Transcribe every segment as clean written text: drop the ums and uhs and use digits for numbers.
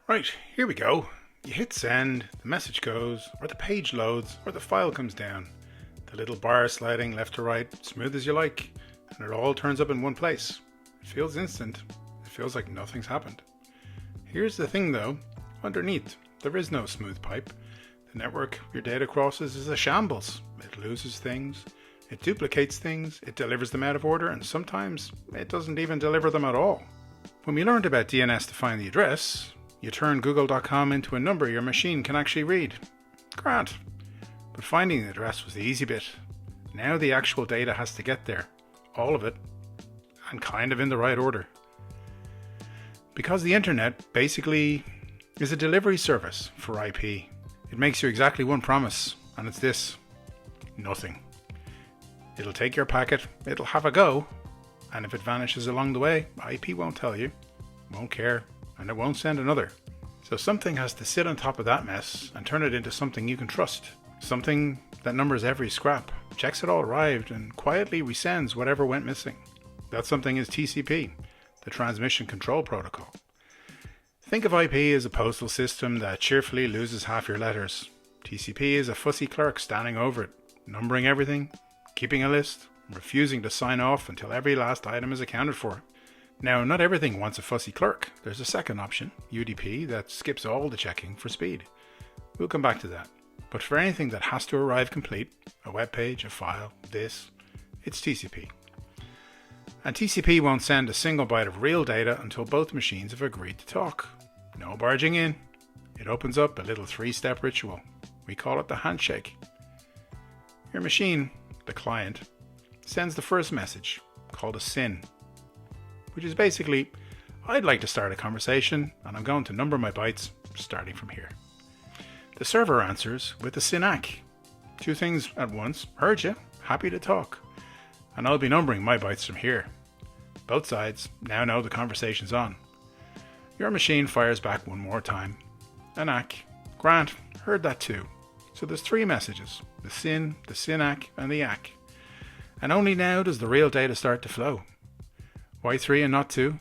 Right, here we go. You hit send, the message goes, or the page loads, or the file comes down. The little bar sliding left to right, smooth as you like, and it all turns up in one place. It feels instant. It feels like nothing's happened. Here's the thing though, underneath, there is no smooth pipe. The network your data crosses is a shambles. It loses things, it duplicates things, it delivers them out of order, and sometimes it doesn't even deliver them at all. When we learned about DNS to find the address, you turn google.com into a number your machine can actually read. Grand. But finding the address was the easy bit. Now the actual data has to get there. All of it. And kind of in the right order. Because the internet basically is a delivery service for IP. It makes you exactly one promise, and it's this. Nothing. It'll take your packet, it'll have a go, and if it vanishes along the way, IP won't tell you, won't care, and it won't send another. So something has to sit on top of that mess and turn it into something you can trust. Something that numbers every scrap, checks it all arrived, and quietly resends whatever went missing. That something is TCP, the Transmission Control Protocol. Think of IP as a postal system that cheerfully loses half your letters. TCP is a fussy clerk standing over it, numbering everything, keeping a list, refusing to sign off until every last item is accounted for. Now, not everything wants a fussy clerk. There's a second option, UDP, that skips all the checking for speed. We'll come back to that. But for anything that has to arrive complete, a web page, a file, it's TCP. And TCP won't send a single byte of real data until both machines have agreed to talk. No barging in. It opens up a little 3-step ritual. We call it the handshake. Your machine, the client, sends the first message, called a SYN, which is basically, I'd like to start a conversation and I'm going to number my bytes starting from here. The server answers with a SYN-ACK. Two things at once, heard you, happy to talk. And I'll be numbering my bytes from here. Both sides now know the conversation's on. Your machine fires back one more time. An ACK. Grant, heard that too. So there's 3 messages, the SYN, the SYN-ACK, and the ACK. And only now does the real data start to flow. Why 3 and not 2?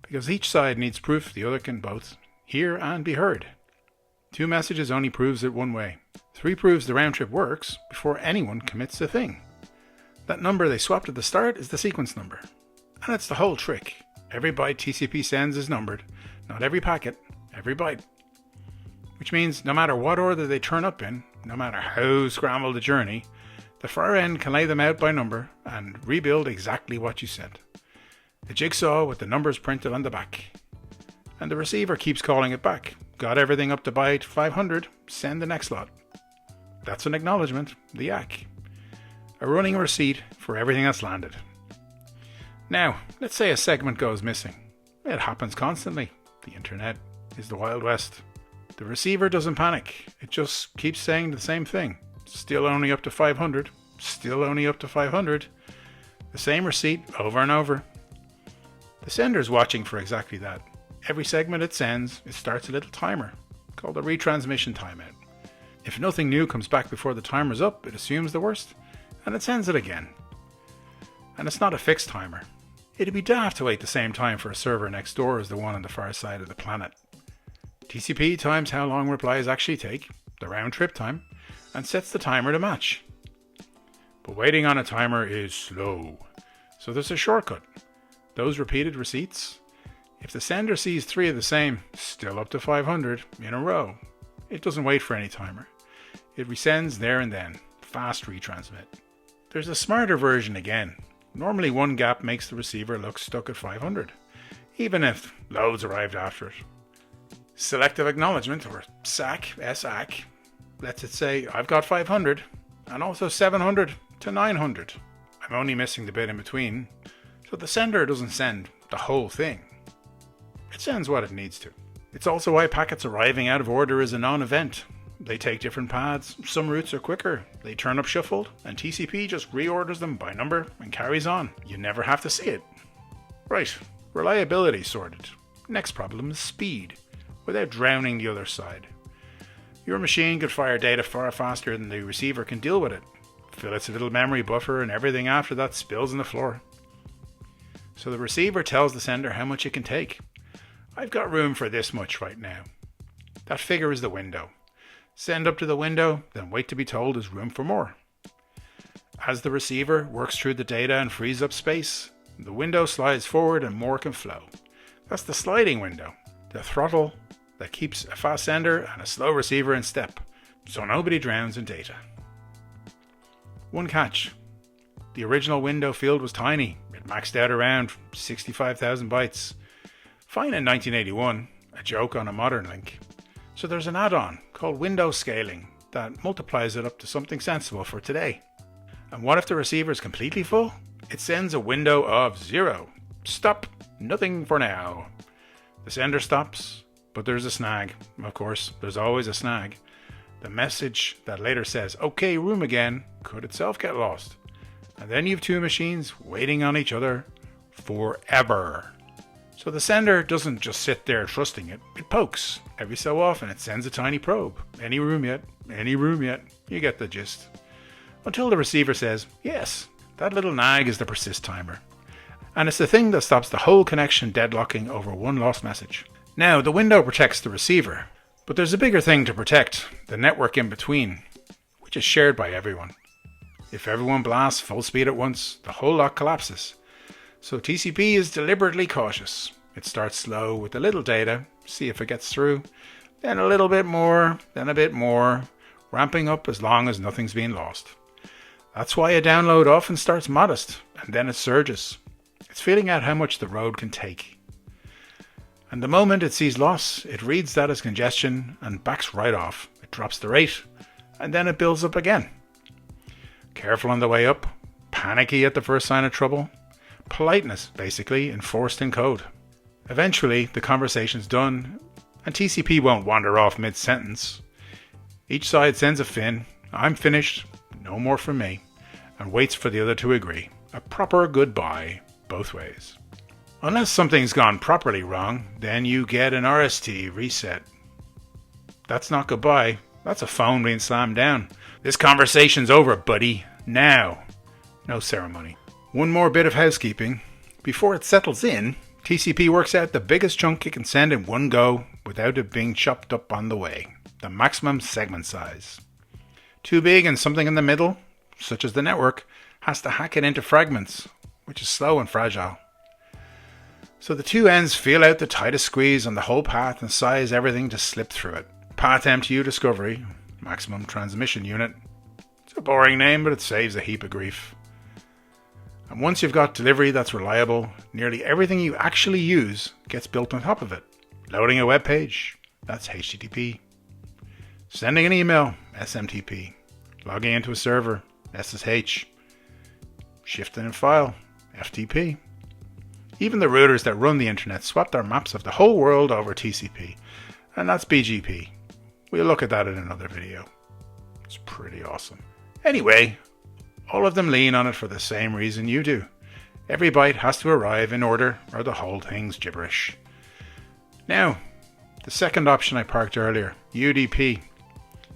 Because each side needs proof the other can both hear and be heard. 2 messages only proves it one way. 3 proves the round trip works before anyone commits a thing. That number they swapped at the start is the sequence number. And it's the whole trick. Every byte TCP sends is numbered, not every packet, every byte. Which means no matter what order they turn up in, no matter how scrambled the journey, the far end can lay them out by number and rebuild exactly what you sent. A jigsaw with the numbers printed on the back. And the receiver keeps calling it back. Got everything up to byte 500, send the next lot. That's an acknowledgement, the ACK. A running receipt for everything that's landed. Now, let's say a segment goes missing. It happens constantly. The internet is the Wild West. The receiver doesn't panic. It just keeps saying the same thing. Still only up to 500. Still only up to 500. The same receipt over and over. The sender's watching for exactly that. Every segment it sends, it starts a little timer called a retransmission timeout. If nothing new comes back before the timer's up, it assumes the worst and it sends it again. And it's not a fixed timer. It'd be daft to wait the same time for a server next door as the one on the far side of the planet. TCP times how long replies actually take, the round trip time, and sets the timer to match. But waiting on a timer is slow. So there's a shortcut. Those repeated receipts. If the sender sees 3 of the same, still up to 500, in a row, it doesn't wait for any timer. It resends there and then. Fast retransmit. There's a smarter version again. Normally one gap makes the receiver look stuck at 500, even if loads arrived after it. Selective acknowledgement, or SACK, S-ACK, lets it say, I've got 500, and also 700 to 900. I'm only missing the bit in between, so the sender doesn't send the whole thing. It sends what it needs to. It's also why packets arriving out of order is a non-event. They take different paths, some routes are quicker, they turn up shuffled, and TCP just reorders them by number and carries on. You never have to see it. Right, reliability sorted. Next problem is speed, without drowning the other side. Your machine could fire data far faster than the receiver can deal with it. Fill its little memory buffer and everything after that spills on the floor. So the receiver tells the sender how much it can take. I've got room for this much right now. That figure is the window. Send up to the window, then wait to be told there's room for more. As the receiver works through the data and frees up space, the window slides forward and more can flow. That's the sliding window, the throttle that keeps a fast sender and a slow receiver in step, so nobody drowns in data. One catch. The original window field was tiny. It maxed out around 65,000 bytes. Fine in 1981, a joke on a modern link. So there's an add-on called window scaling that multiplies it up to something sensible for today. And what if the receiver is completely full? It sends a window of 0. Stop. Nothing for now. The sender stops, but there's a snag. Of course, there's always a snag. The message that later says, "Okay, room again," could itself get lost. And then you've two machines waiting on each other forever. So the sender doesn't just sit there trusting it. It pokes. Every so often it sends a tiny probe. Any room yet? Any room yet? You get the gist. Until the receiver says, yes, that little nag is the persist timer. And it's the thing that stops the whole connection deadlocking over one lost message. Now, the window protects the receiver, but there's a bigger thing to protect, the network in between, which is shared by everyone. If everyone blasts full speed at once, the whole lot collapses. So TCP is deliberately cautious. It starts slow with a little data, see if it gets through, then a little bit more, then a bit more, ramping up as long as nothing's being lost. That's why a download often starts modest, and then it surges. It's feeling out how much the road can take. And the moment it sees loss, it reads that as congestion and backs right off. It drops the rate, and then it builds up again. Careful on the way up, panicky at the first sign of trouble. Politeness, basically, enforced in code. Eventually, the conversation's done, and TCP won't wander off mid-sentence. Each side sends a fin, "I'm finished, no more from me," and waits for the other to agree. A proper goodbye, both ways. Unless something's gone properly wrong, then you get an RST reset. That's not goodbye, that's a phone being slammed down. This conversation's over, buddy. Now. No ceremony. One more bit of housekeeping. Before it settles in, TCP works out the biggest chunk it can send in one go without it being chopped up on the way. The maximum segment size. Too big and something in the middle, such as the network, has to hack it into fragments, which is slow and fragile. So the two ends feel out the tightest squeeze on the whole path and size everything to slip through it. Path MTU Discovery, Maximum Transmission Unit. It's a boring name, but it saves a heap of grief. And once you've got delivery that's reliable, nearly everything you actually use gets built on top of it. Loading a web page, that's HTTP. Sending an email, SMTP. Logging into a server, SSH. Shifting a file, FTP. Even the routers that run the internet swap their maps of the whole world over TCP, and that's BGP. We'll look at that in another video. It's pretty awesome. Anyway, all of them lean on it for the same reason you do. Every byte has to arrive in order or the whole thing's gibberish. Now, the second option I parked earlier, UDP.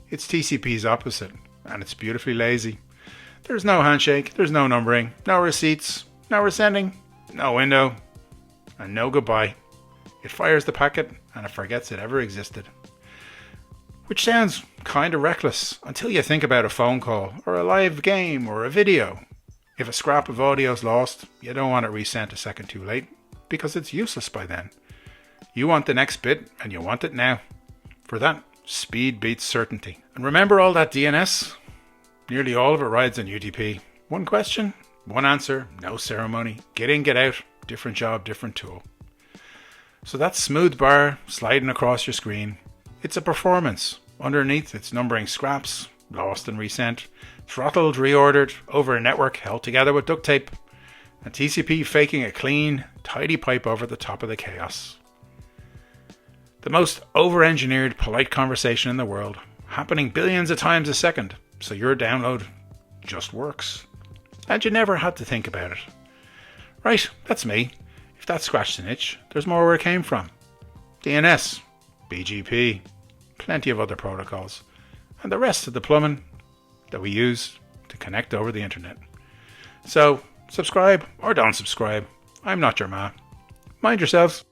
It's TCP's opposite, and it's beautifully lazy. There's no handshake, there's no numbering, no receipts, no resending, no window, and no goodbye. It fires the packet and it forgets it ever existed. Which sounds kind of reckless until you think about a phone call or a live game or a video. If a scrap of audio is lost, you don't want it resent a second too late because it's useless by then. You want the next bit and you want it now. For that, speed beats certainty. And remember all that DNS? Nearly all of it rides on UDP. One question, one answer, no ceremony. Get in, get out, different job, different tool. So that smooth bar sliding across your screen, it's a performance. Underneath, it's numbering scraps, lost and resent, throttled, reordered, over a network held together with duct tape, and TCP faking a clean, tidy pipe over the top of the chaos. The most over-engineered, polite conversation in the world, happening billions of times a second, so your download just works. And you never had to think about it. Right, that's me. If that scratched an itch, there's more where it came from. DNS, BGP, plenty of other protocols, and the rest of the plumbing that we use to connect over the internet. So, subscribe or don't subscribe. I'm not your ma. Mind yourselves.